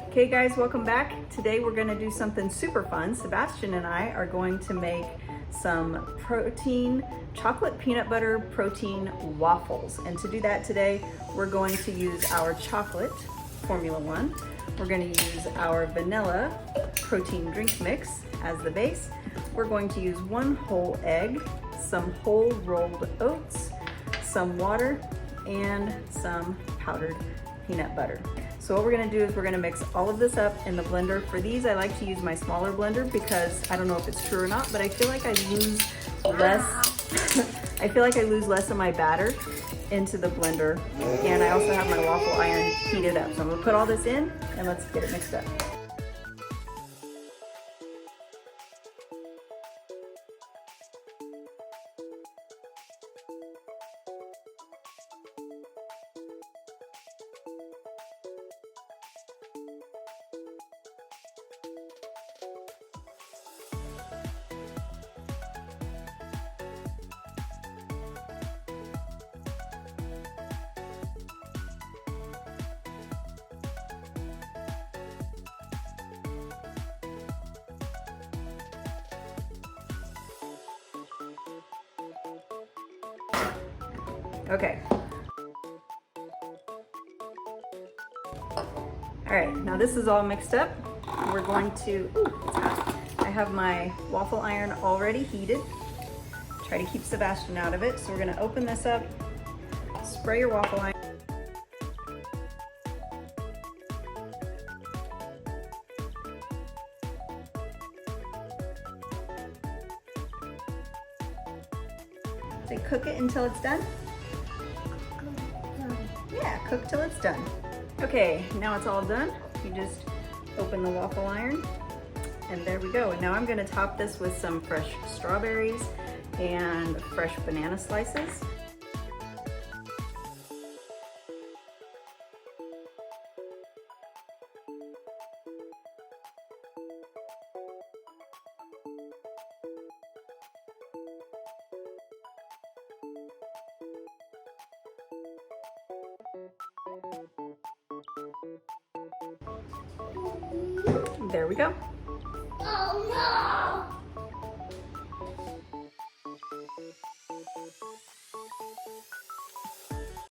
Okay guys, welcome back. Today we're gonna do something super fun. Sebastian and I are going to make some chocolate peanut butter protein waffles. And to do that today, we're going to use our chocolate Formula 1. We're gonna use our vanilla protein drink mix as the base. We're going to use 1 whole egg, some whole rolled oats, some water, and some powdered peanut butter. So what we're gonna do is we're gonna mix all of this up in the blender. For these, I like to use my smaller blender because I don't know if it's true or not, but I feel like I lose less, I feel like I lose less of my batter into the blender. And I also have my waffle iron heated up. So I'm gonna put all this in and let's get it mixed up. Okay. All right, now this is all mixed up. We're going to, I have my waffle iron already heated. Try to keep Sebastian out of it. So we're gonna open this up, spray your waffle iron. Say cook it until it's done. Yeah, cook till it's done. Okay, now it's all done. You just open the waffle iron and there we go. And now I'm gonna top this with some fresh strawberries and fresh banana slices. There we go. Oh no!